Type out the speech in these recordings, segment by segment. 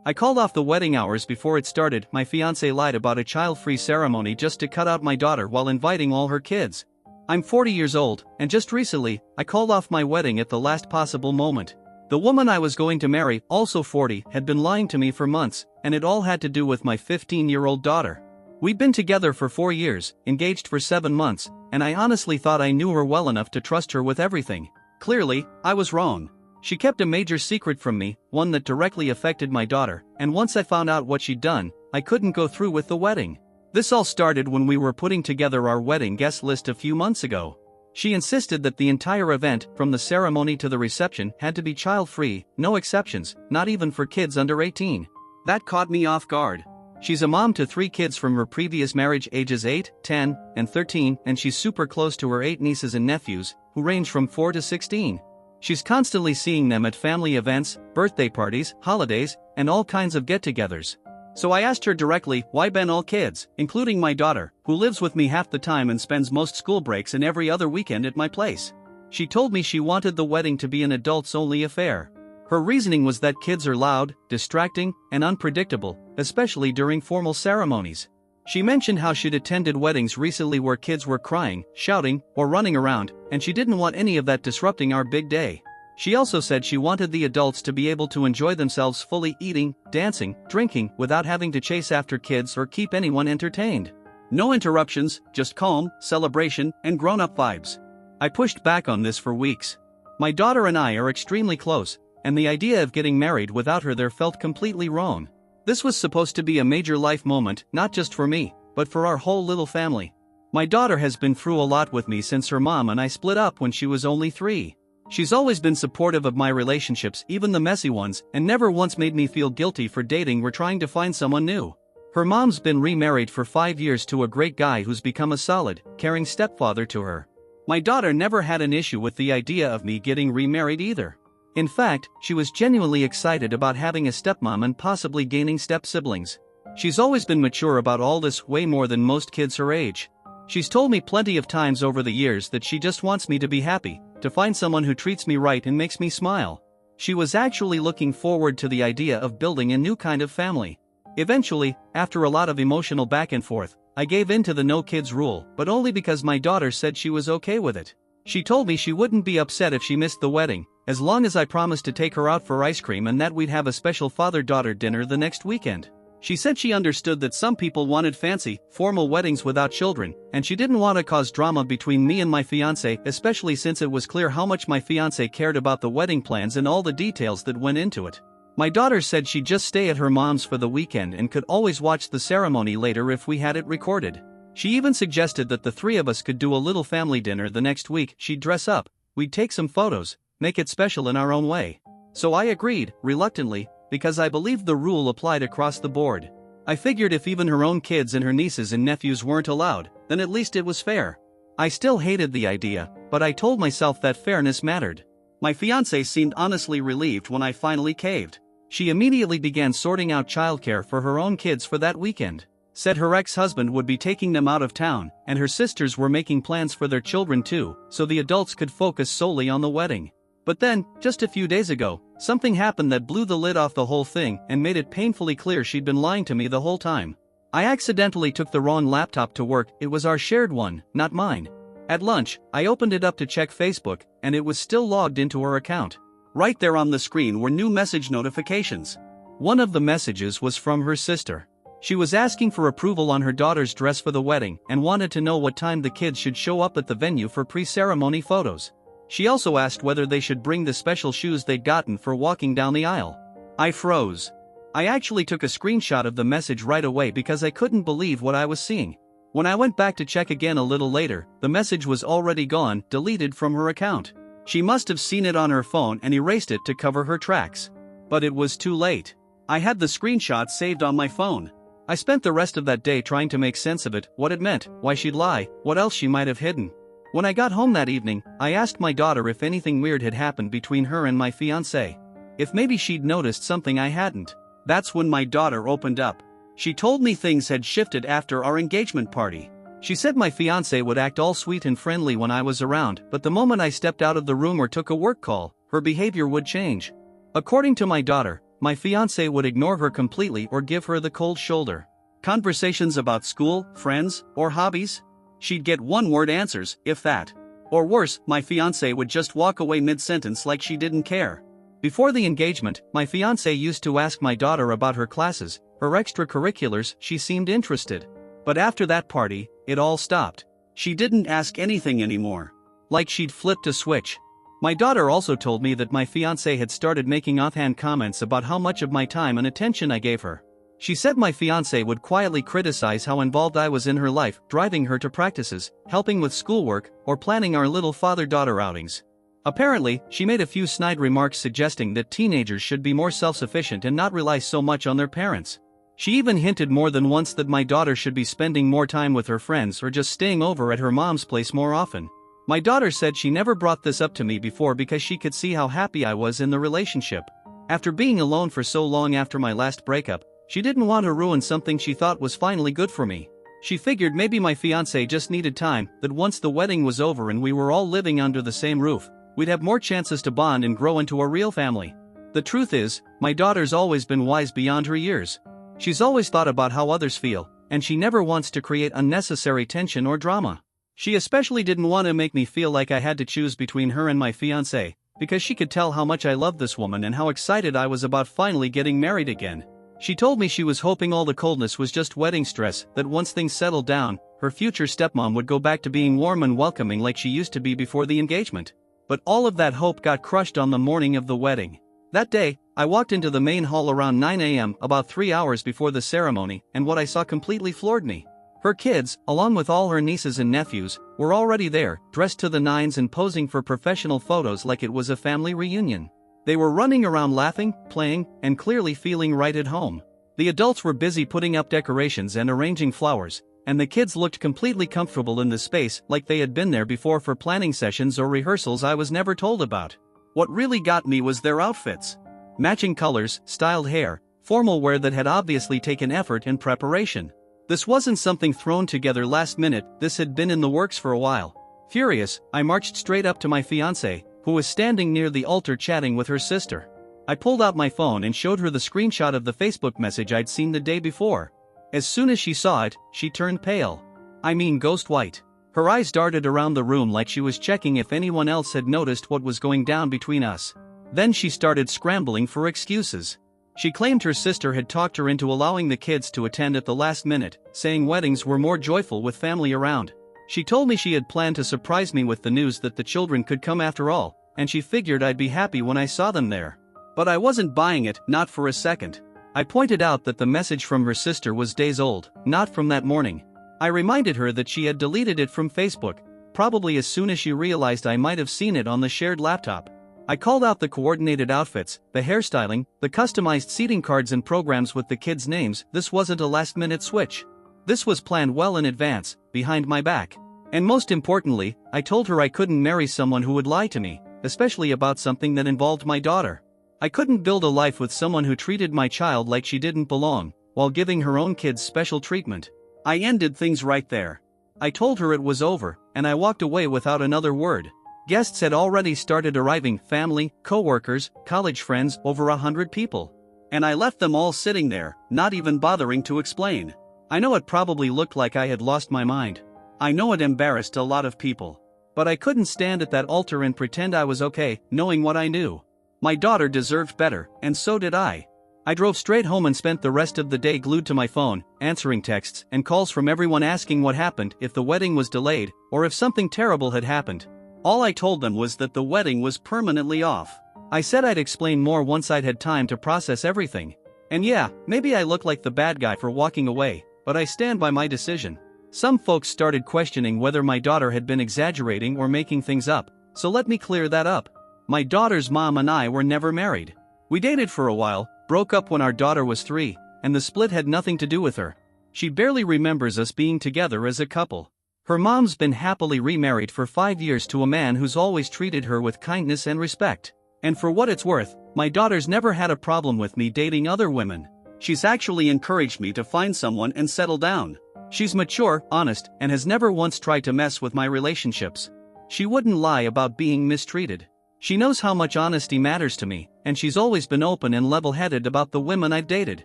I called off the wedding hours before it started. My fiancé lied about a child-free ceremony just to cut out my daughter while inviting all her kids. I'm 40 years old, and just recently, I called off my wedding at the last possible moment. The woman I was going to marry, also 40, had been lying to me for months, and it all had to do with my 15-year-old daughter. We'd been together for 4 years, engaged for 7 months, and I honestly thought I knew her well enough to trust her with everything. Clearly, I was wrong. She kept a major secret from me, one that directly affected my daughter, and once I found out what she'd done, I couldn't go through with the wedding. This all started when we were putting together our wedding guest list a few months ago. She insisted that the entire event, from the ceremony to the reception, had to be child-free, no exceptions, not even for kids under 18. That caught me off guard. She's a mom to 3 kids from her previous marriage, ages 8, 10, and 13, and she's super close to her 8 nieces and nephews, who range from 4 to 16. She's constantly seeing them at family events, birthday parties, holidays, and all kinds of get-togethers. So I asked her directly, why ban all kids, including my daughter, who lives with me half the time and spends most school breaks and every other weekend at my place? She told me she wanted the wedding to be an adults-only affair. Her reasoning was that kids are loud, distracting, and unpredictable, especially during formal ceremonies. She mentioned how she'd attended weddings recently where kids were crying, shouting, or running around, and she didn't want any of that disrupting our big day. She also said she wanted the adults to be able to enjoy themselves fully, eating, dancing, drinking, without having to chase after kids or keep anyone entertained. No interruptions, just calm, celebration, and grown-up vibes. I pushed back on this for weeks. My daughter and I are extremely close, and the idea of getting married without her there felt completely wrong. This was supposed to be a major life moment, not just for me, but for our whole little family. My daughter has been through a lot with me since her mom and I split up when she was only 3. She's always been supportive of my relationships, even the messy ones, and never once made me feel guilty for dating or trying to find someone new. Her mom's been remarried for 5 years to a great guy who's become a solid, caring stepfather to her. My daughter never had an issue with the idea of me getting remarried either. In fact, she was genuinely excited about having a stepmom and possibly gaining step-siblings. She's always been mature about all this, way more than most kids her age. She's told me plenty of times over the years that she just wants me to be happy, to find someone who treats me right and makes me smile. She was actually looking forward to the idea of building a new kind of family. Eventually, after a lot of emotional back and forth, I gave in to the no kids rule, but only because my daughter said she was okay with it. She told me she wouldn't be upset if she missed the wedding, as long as I promised to take her out for ice cream and that we'd have a special father-daughter dinner the next weekend. She said she understood that some people wanted fancy, formal weddings without children, and she didn't want to cause drama between me and my fiancé, especially since it was clear how much my fiancé cared about the wedding plans and all the details that went into it. My daughter said she'd just stay at her mom's for the weekend and could always watch the ceremony later if we had it recorded. She even suggested that the 3 of us could do a little family dinner the next week. She'd dress up, we'd take some photos, make it special in our own way. So I agreed, reluctantly, because I believed the rule applied across the board. I figured if even her own kids and her nieces and nephews weren't allowed, then at least it was fair. I still hated the idea, but I told myself that fairness mattered. My fiancée seemed honestly relieved when I finally caved. She immediately began sorting out childcare for her own kids for that weekend. Said her ex-husband would be taking them out of town, and her sisters were making plans for their children too, so the adults could focus solely on the wedding. But then, just a few days ago, something happened that blew the lid off the whole thing and made it painfully clear she'd been lying to me the whole time. I accidentally took the wrong laptop to work. It was our shared one, not mine. At lunch, I opened it up to check Facebook, and it was still logged into her account. Right there on the screen were new message notifications. One of the messages was from her sister. She was asking for approval on her daughter's dress for the wedding and wanted to know what time the kids should show up at the venue for pre-ceremony photos. She also asked whether they should bring the special shoes they'd gotten for walking down the aisle. I froze. I actually took a screenshot of the message right away because I couldn't believe what I was seeing. When I went back to check again a little later, the message was already gone, deleted from her account. She must have seen it on her phone and erased it to cover her tracks. But it was too late. I had the screenshot saved on my phone. I spent the rest of that day trying to make sense of it, what it meant, why she'd lie, what else she might have hidden. When I got home that evening, I asked my daughter if anything weird had happened between her and my fiancé. If maybe she'd noticed something I hadn't. That's when my daughter opened up. She told me things had shifted after our engagement party. She said my fiancé would act all sweet and friendly when I was around, but the moment I stepped out of the room or took a work call, her behavior would change. According to my daughter, my fiancé would ignore her completely or give her the cold shoulder. Conversations about school, friends, or hobbies? She'd get one-word answers, if that. Or worse, my fiancé would just walk away mid-sentence like she didn't care. Before the engagement, my fiancé used to ask my daughter about her classes, her extracurriculars. She seemed interested. But after that party, it all stopped. She didn't ask anything anymore. Like she'd flipped a switch. My daughter also told me that my fiancé had started making offhand comments about how much of my time and attention I gave her. She said my fiancé would quietly criticize how involved I was in her life, driving her to practices, helping with schoolwork, or planning our little father-daughter outings. Apparently, she made a few snide remarks suggesting that teenagers should be more self-sufficient and not rely so much on their parents. She even hinted more than once that my daughter should be spending more time with her friends or just staying over at her mom's place more often. My daughter said she never brought this up to me before because she could see how happy I was in the relationship. After being alone for so long after my last breakup, she didn't want to ruin something she thought was finally good for me. She figured maybe my fiancé just needed time, that once the wedding was over and we were all living under the same roof, we'd have more chances to bond and grow into a real family. The truth is, my daughter's always been wise beyond her years. She's always thought about how others feel, and she never wants to create unnecessary tension or drama. She especially didn't want to make me feel like I had to choose between her and my fiancé, because she could tell how much I loved this woman and how excited I was about finally getting married again. She told me she was hoping all the coldness was just wedding stress, that once things settled down, her future stepmom would go back to being warm and welcoming like she used to be before the engagement. But all of that hope got crushed on the morning of the wedding. That day, I walked into the main hall around 9 a.m., about 3 hours before the ceremony, and what I saw completely floored me. Her kids, along with all her nieces and nephews, were already there, dressed to the nines and posing for professional photos like it was a family reunion. They were running around laughing, playing, and clearly feeling right at home. The adults were busy putting up decorations and arranging flowers, and the kids looked completely comfortable in the space like they had been there before for planning sessions or rehearsals I was never told about. What really got me was their outfits. Matching colors, styled hair, formal wear that had obviously taken effort and preparation. This wasn't something thrown together last minute, this had been in the works for a while. Furious, I marched straight up to my fiancé, who was standing near the altar chatting with her sister. I pulled out my phone and showed her the screenshot of the Facebook message I'd seen the day before. As soon as she saw it, she turned pale. I mean ghost white. Her eyes darted around the room like she was checking if anyone else had noticed what was going down between us. Then she started scrambling for excuses. She claimed her sister had talked her into allowing the kids to attend at the last minute, saying weddings were more joyful with family around. She told me she had planned to surprise me with the news that the children could come after all, and she figured I'd be happy when I saw them there. But I wasn't buying it, not for a second. I pointed out that the message from her sister was days old, not from that morning. I reminded her that she had deleted it from Facebook, probably as soon as she realized I might have seen it on the shared laptop. I called out the coordinated outfits, the hairstyling, the customized seating cards and programs with the kids' names. This wasn't a last-minute switch. This was planned well in advance, behind my back. And most importantly, I told her I couldn't marry someone who would lie to me, especially about something that involved my daughter. I couldn't build a life with someone who treated my child like she didn't belong, while giving her own kids special treatment. I ended things right there. I told her it was over, and I walked away without another word. Guests had already started arriving, family, co-workers, college friends, over 100 people. And I left them all sitting there, not even bothering to explain. I know it probably looked like I had lost my mind. I know it embarrassed a lot of people. But I couldn't stand at that altar and pretend I was okay, knowing what I knew. My daughter deserved better, and so did I. I drove straight home and spent the rest of the day glued to my phone, answering texts and calls from everyone asking what happened, if the wedding was delayed, or if something terrible had happened. All I told them was that the wedding was permanently off. I said I'd explain more once I'd had time to process everything. And yeah, maybe I look like the bad guy for walking away, but I stand by my decision. Some folks started questioning whether my daughter had been exaggerating or making things up, so let me clear that up. My daughter's mom and I were never married. We dated for a while, broke up when our daughter was 3, and the split had nothing to do with her. She barely remembers us being together as a couple. Her mom's been happily remarried for 5 years to a man who's always treated her with kindness and respect. And for what it's worth, my daughter's never had a problem with me dating other women. She's actually encouraged me to find someone and settle down. She's mature, honest, and has never once tried to mess with my relationships. She wouldn't lie about being mistreated. She knows how much honesty matters to me, and she's always been open and level-headed about the women I've dated.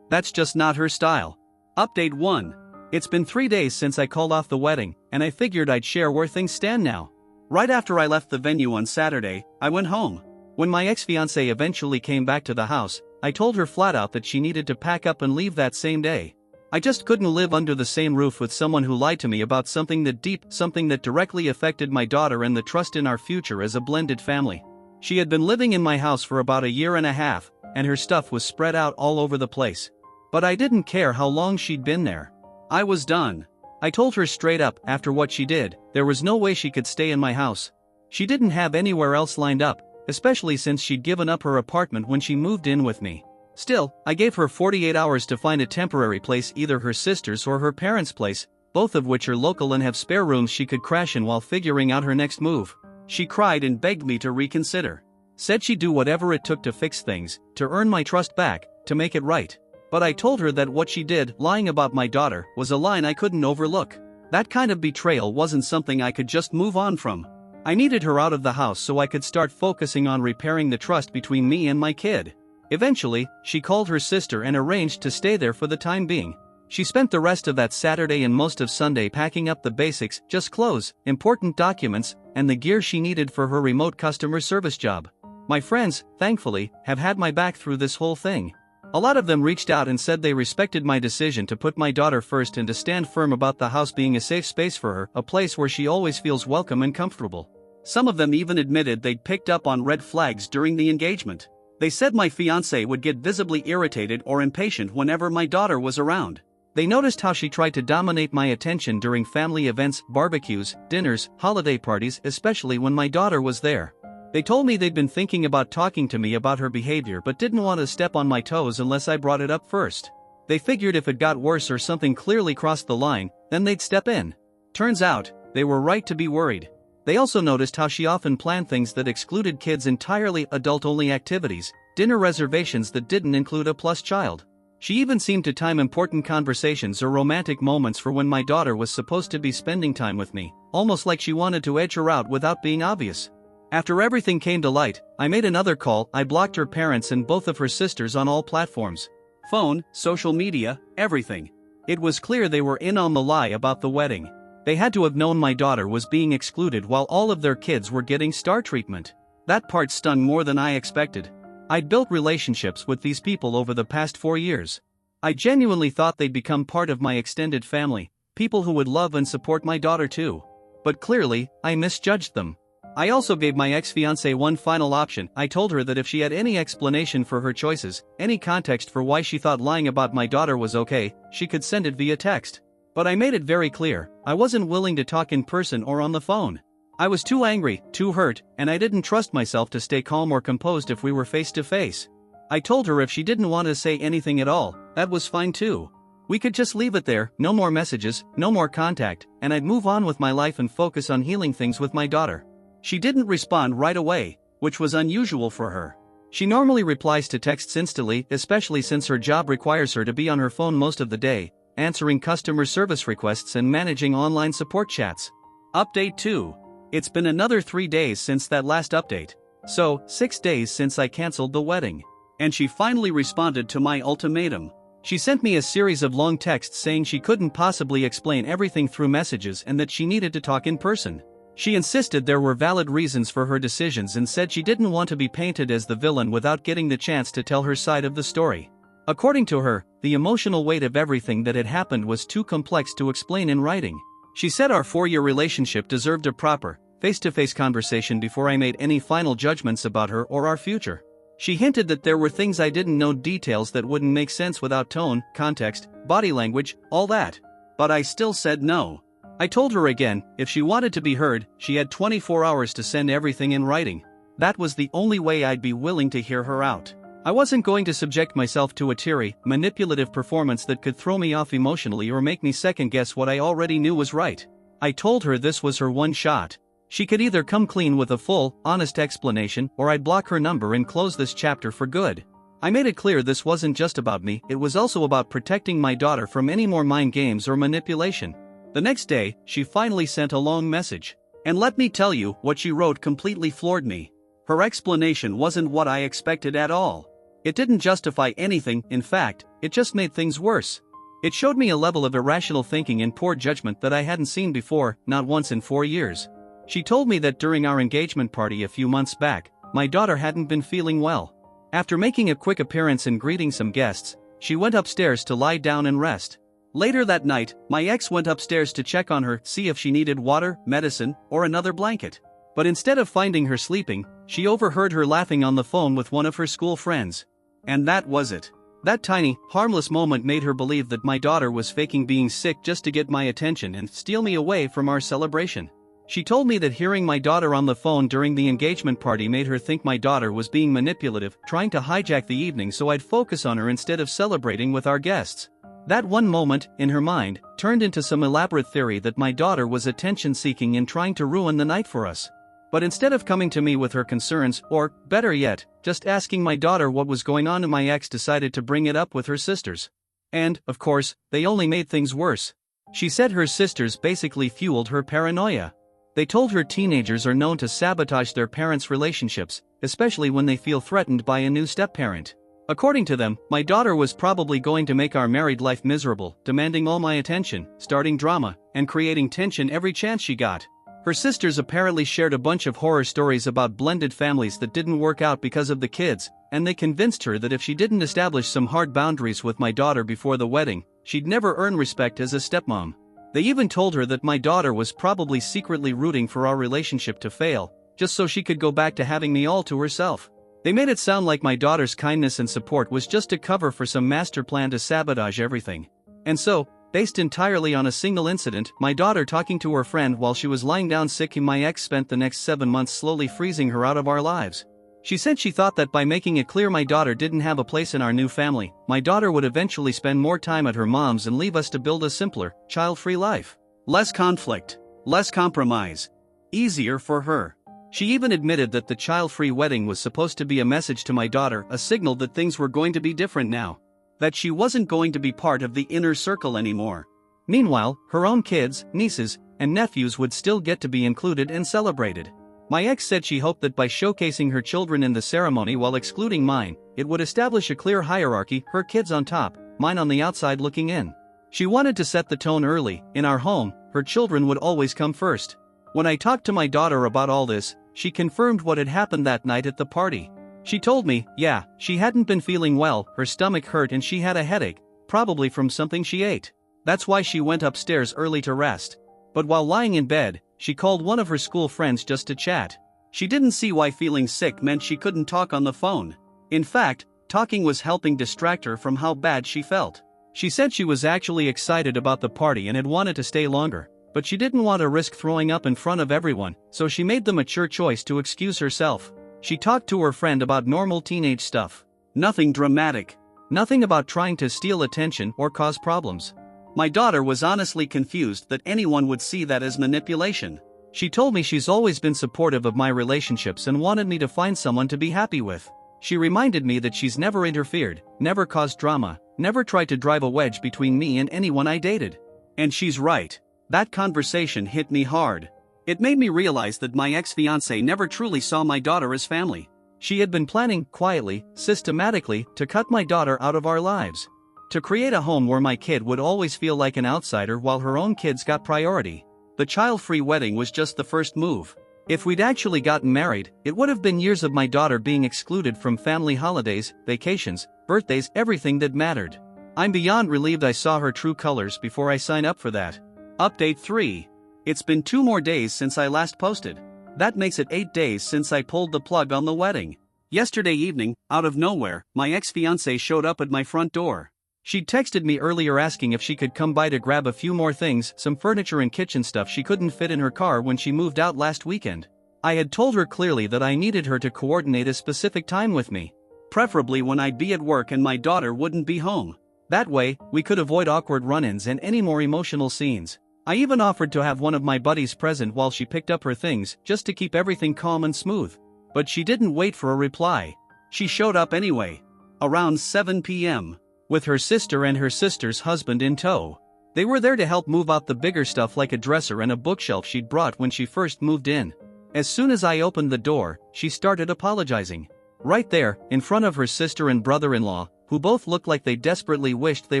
That's just not her style. Update 1. It's been 3 days since I called off the wedding, and I figured I'd share where things stand now. Right after I left the venue on Saturday, I went home. When my ex-fiancée eventually came back to the house, I told her flat out that she needed to pack up and leave that same day. I just couldn't live under the same roof with someone who lied to me about something that directly affected my daughter and the trust in our future as a blended family. She had been living in my house for about a year and a half, and her stuff was spread out all over the place. But I didn't care how long she'd been there. I was done. I told her straight up, after what she did, there was no way she could stay in my house. She didn't have anywhere else lined up, especially since she'd given up her apartment when she moved in with me. Still, I gave her 48 hours to find a temporary place, either her sister's or her parents' place, both of which are local and have spare rooms she could crash in while figuring out her next move. She cried and begged me to reconsider. Said she'd do whatever it took to fix things, to earn my trust back, to make it right. But I told her that what she did, lying about my daughter, was a line I couldn't overlook. That kind of betrayal wasn't something I could just move on from. I needed her out of the house so I could start focusing on repairing the trust between me and my kid. Eventually, she called her sister and arranged to stay there for the time being. She spent the rest of that Saturday and most of Sunday packing up the basics, just clothes, important documents, and the gear she needed for her remote customer service job. My friends, thankfully, have had my back through this whole thing. A lot of them reached out and said they respected my decision to put my daughter first and to stand firm about the house being a safe space for her, a place where she always feels welcome and comfortable. Some of them even admitted they'd picked up on red flags during the engagement. They said my fiancé would get visibly irritated or impatient whenever my daughter was around. They noticed how she tried to dominate my attention during family events, barbecues, dinners, holiday parties, especially when my daughter was there. They told me they'd been thinking about talking to me about her behavior but didn't want to step on my toes unless I brought it up first. They figured if it got worse or something clearly crossed the line, then they'd step in. Turns out, they were right to be worried. They also noticed how she often planned things that excluded kids entirely, adult-only activities, dinner reservations that didn't include a plus child. She even seemed to time important conversations or romantic moments for when my daughter was supposed to be spending time with me, almost like she wanted to edge her out without being obvious. After everything came to light, I made another call. I blocked her parents and both of her sisters on all platforms. Phone, social media, everything. It was clear they were in on the lie about the wedding. They had to have known my daughter was being excluded while all of their kids were getting star treatment. That part stung more than I expected. I'd built relationships with these people over the past 4 years. I genuinely thought they'd become part of my extended family, people who would love and support my daughter too. But clearly, I misjudged them. I also gave my ex-fiancée one final option. I told her that if she had any explanation for her choices, any context for why she thought lying about my daughter was okay, she could send it via text. But I made it very clear, I wasn't willing to talk in person or on the phone. I was too angry, too hurt, and I didn't trust myself to stay calm or composed if we were face to face. I told her if she didn't want to say anything at all, that was fine too. We could just leave it there, no more messages, no more contact, and I'd move on with my life and focus on healing things with my daughter. She didn't respond right away, which was unusual for her. She normally replies to texts instantly, especially since her job requires her to be on her phone most of the day, answering customer service requests and managing online support chats. Update 2. It's been another 3 days since that last update. So, 6 days since I canceled the wedding. And she finally responded to my ultimatum. She sent me a series of long texts saying she couldn't possibly explain everything through messages and that she needed to talk in person. She insisted there were valid reasons for her decisions and said she didn't want to be painted as the villain without getting the chance to tell her side of the story. According to her, the emotional weight of everything that had happened was too complex to explain in writing. She said our 4-year relationship deserved a proper, face-to-face conversation before I made any final judgments about her or our future. She hinted that there were things I didn't know, details that wouldn't make sense without tone, context, body language, all that. But I still said no. I told her again, if she wanted to be heard, she had 24 hours to send everything in writing. That was the only way I'd be willing to hear her out. I wasn't going to subject myself to a teary, manipulative performance that could throw me off emotionally or make me second-guess what I already knew was right. I told her this was her one shot. She could either come clean with a full, honest explanation, or I'd block her number and close this chapter for good. I made it clear this wasn't just about me, it was also about protecting my daughter from any more mind games or manipulation. The next day, she finally sent a long message. And let me tell you, what she wrote completely floored me. Her explanation wasn't what I expected at all. It didn't justify anything, in fact, it just made things worse. It showed me a level of irrational thinking and poor judgment that I hadn't seen before, not once in 4 years. She told me that during our engagement party a few months back, my daughter hadn't been feeling well. After making a quick appearance and greeting some guests, she went upstairs to lie down and rest. Later that night, my ex went upstairs to check on her, see if she needed water, medicine, or another blanket. But instead of finding her sleeping, she overheard her laughing on the phone with one of her school friends. And that was it. That tiny, harmless moment made her believe that my daughter was faking being sick just to get my attention and steal me away from our celebration. She told me that hearing my daughter on the phone during the engagement party made her think my daughter was being manipulative, trying to hijack the evening so I'd focus on her instead of celebrating with our guests. That one moment, in her mind, turned into some elaborate theory that my daughter was attention-seeking and trying to ruin the night for us. But instead of coming to me with her concerns, or, better yet, just asking my daughter what was going on, my ex decided to bring it up with her sisters. And, of course, they only made things worse. She said her sisters basically fueled her paranoia. They told her teenagers are known to sabotage their parents' relationships, especially when they feel threatened by a new step-parent. According to them, my daughter was probably going to make our married life miserable, demanding all my attention, starting drama, and creating tension every chance she got. Her sisters apparently shared a bunch of horror stories about blended families that didn't work out because of the kids, and they convinced her that if she didn't establish some hard boundaries with my daughter before the wedding, she'd never earn respect as a stepmom. They even told her that my daughter was probably secretly rooting for our relationship to fail, just so she could go back to having me all to herself. They made it sound like my daughter's kindness and support was just a cover for some master plan to sabotage everything. And so, based entirely on a single incident, my daughter talking to her friend while she was lying down sick, my ex spent the next 7 months slowly freezing her out of our lives. She said she thought that by making it clear my daughter didn't have a place in our new family, my daughter would eventually spend more time at her mom's and leave us to build a simpler, child-free life. Less conflict, less compromise, easier for her. She even admitted that the child-free wedding was supposed to be a message to my daughter, a signal that things were going to be different now. That she wasn't going to be part of the inner circle anymore. Meanwhile, her own kids, nieces, and nephews would still get to be included and celebrated. My ex said she hoped that by showcasing her children in the ceremony while excluding mine, it would establish a clear hierarchy, her kids on top, mine on the outside looking in. She wanted to set the tone early. In our home, her children would always come first. When I talked to my daughter about all this, she confirmed what had happened that night at the party. She told me, yeah, she hadn't been feeling well, her stomach hurt and she had a headache, probably from something she ate. That's why she went upstairs early to rest. But while lying in bed, she called one of her school friends just to chat. She didn't see why feeling sick meant she couldn't talk on the phone. In fact, talking was helping distract her from how bad she felt. She said she was actually excited about the party and had wanted to stay longer, but she didn't want to risk throwing up in front of everyone, so she made the mature choice to excuse herself. She talked to her friend about normal teenage stuff. Nothing dramatic. Nothing about trying to steal attention or cause problems. My daughter was honestly confused that anyone would see that as manipulation. She told me she's always been supportive of my relationships and wanted me to find someone to be happy with. She reminded me that she's never interfered, never caused drama, never tried to drive a wedge between me and anyone I dated. And she's right. That conversation hit me hard. It made me realize that my ex-fiancée never truly saw my daughter as family. She had been planning, quietly, systematically, to cut my daughter out of our lives. To create a home where my kid would always feel like an outsider while her own kids got priority. The child-free wedding was just the first move. If we'd actually gotten married, it would have been years of my daughter being excluded from family holidays, vacations, birthdays, everything that mattered. I'm beyond relieved I saw her true colors before I sign up for that. Update 3. It's been 2 more days since I last posted. That makes it 8 days since I pulled the plug on the wedding. Yesterday evening, out of nowhere, my ex-fiancée showed up at my front door. She'd texted me earlier asking if she could come by to grab a few more things, some furniture and kitchen stuff she couldn't fit in her car when she moved out last weekend. I had told her clearly that I needed her to coordinate a specific time with me. Preferably when I'd be at work and my daughter wouldn't be home. That way, we could avoid awkward run-ins and any more emotional scenes. I even offered to have one of my buddies present while she picked up her things, just to keep everything calm and smooth. But she didn't wait for a reply. She showed up anyway. Around 7 p.m. with her sister and her sister's husband in tow. They were there to help move out the bigger stuff like a dresser and a bookshelf she'd brought when she first moved in. As soon as I opened the door, she started apologizing. Right there, in front of her sister and brother-in-law, who both looked like they desperately wished they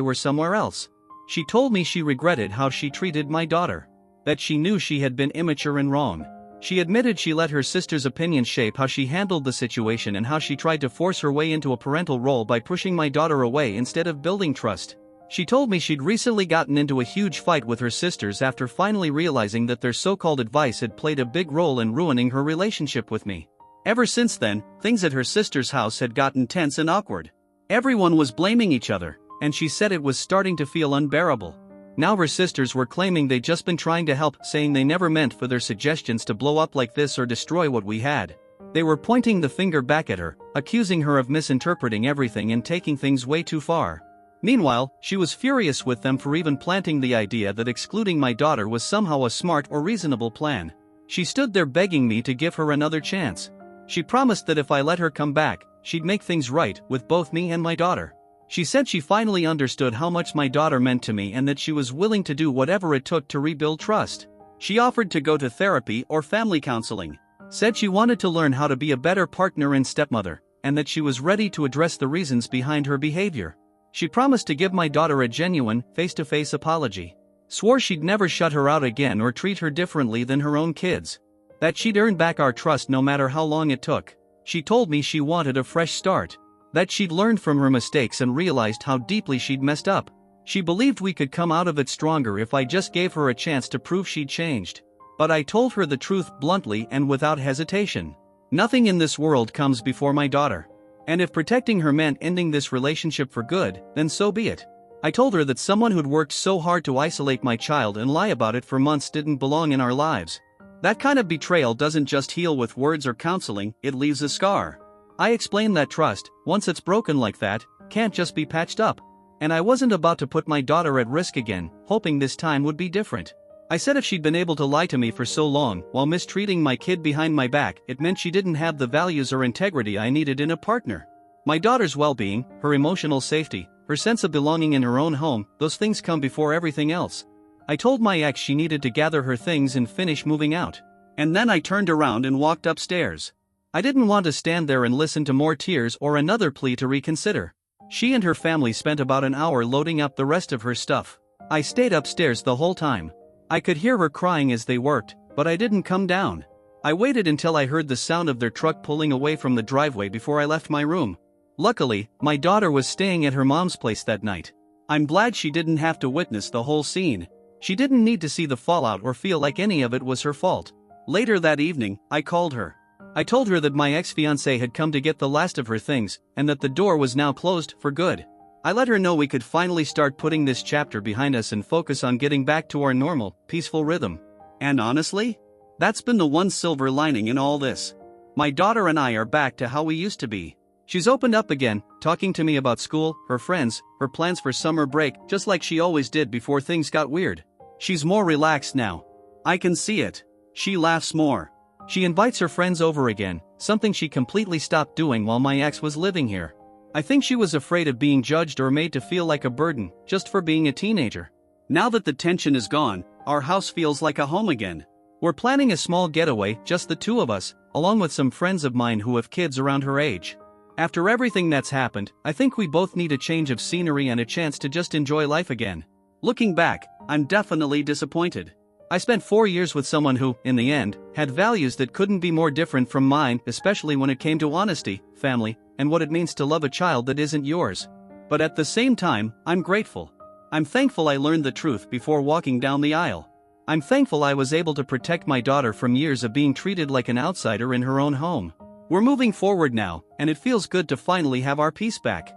were somewhere else. She told me she regretted how she treated my daughter. That she knew she had been immature and wrong. She admitted she let her sister's opinion shape how she handled the situation and how she tried to force her way into a parental role by pushing my daughter away instead of building trust. She told me she'd recently gotten into a huge fight with her sisters after finally realizing that their so-called advice had played a big role in ruining her relationship with me. Ever since then, things at her sister's house had gotten tense and awkward. Everyone was blaming each other, and she said it was starting to feel unbearable. Now her sisters were claiming they'd just been trying to help, saying they never meant for their suggestions to blow up like this or destroy what we had. They were pointing the finger back at her, accusing her of misinterpreting everything and taking things way too far. Meanwhile, she was furious with them for even planting the idea that excluding my daughter was somehow a smart or reasonable plan. She stood there begging me to give her another chance. She promised that if I let her come back, she'd make things right with both me and my daughter. She said she finally understood how much my daughter meant to me and that she was willing to do whatever it took to rebuild trust. She offered to go to therapy or family counseling. Said she wanted to learn how to be a better partner and stepmother, and that she was ready to address the reasons behind her behavior. She promised to give my daughter a genuine, face-to-face apology. Swore she'd never shut her out again or treat her differently than her own kids. That she'd earn back our trust no matter how long it took. She told me she wanted a fresh start. That she'd learned from her mistakes and realized how deeply she'd messed up. She believed we could come out of it stronger if I just gave her a chance to prove she'd changed. But I told her the truth bluntly and without hesitation. Nothing in this world comes before my daughter. And if protecting her meant ending this relationship for good, then so be it. I told her that someone who'd worked so hard to isolate my child and lie about it for months didn't belong in our lives. That kind of betrayal doesn't just heal with words or counseling, it leaves a scar. I explained that trust, once it's broken like that, can't just be patched up. And I wasn't about to put my daughter at risk again, hoping this time would be different. I said if she'd been able to lie to me for so long while mistreating my kid behind my back, it meant she didn't have the values or integrity I needed in a partner. My daughter's well-being, her emotional safety, her sense of belonging in her own home, those things come before everything else. I told my ex she needed to gather her things and finish moving out. And then I turned around and walked upstairs. I didn't want to stand there and listen to more tears or another plea to reconsider. She and her family spent about an hour loading up the rest of her stuff. I stayed upstairs the whole time. I could hear her crying as they worked, but I didn't come down. I waited until I heard the sound of their truck pulling away from the driveway before I left my room. Luckily, my daughter was staying at her mom's place that night. I'm glad she didn't have to witness the whole scene. She didn't need to see the fallout or feel like any of it was her fault. Later that evening, I called her. I told her that my ex-fiancé had come to get the last of her things, and that the door was now closed for good. I let her know we could finally start putting this chapter behind us and focus on getting back to our normal, peaceful rhythm. And honestly, that's been the one silver lining in all this. My daughter and I are back to how we used to be. She's opened up again, talking to me about school, her friends, her plans for summer break, just like she always did before things got weird. She's more relaxed now. I can see it. She laughs more. She invites her friends over again, something she completely stopped doing while my ex was living here. I think she was afraid of being judged or made to feel like a burden, just for being a teenager. Now that the tension is gone, our house feels like a home again. We're planning a small getaway, just the two of us, along with some friends of mine who have kids around her age. After everything that's happened, I think we both need a change of scenery and a chance to just enjoy life again. Looking back, I'm definitely disappointed. I spent 4 years with someone who, in the end, had values that couldn't be more different from mine, especially when it came to honesty, family, and what it means to love a child that isn't yours. But at the same time, I'm grateful. I'm thankful I learned the truth before walking down the aisle. I'm thankful I was able to protect my daughter from years of being treated like an outsider in her own home. We're moving forward now, and it feels good to finally have our peace back.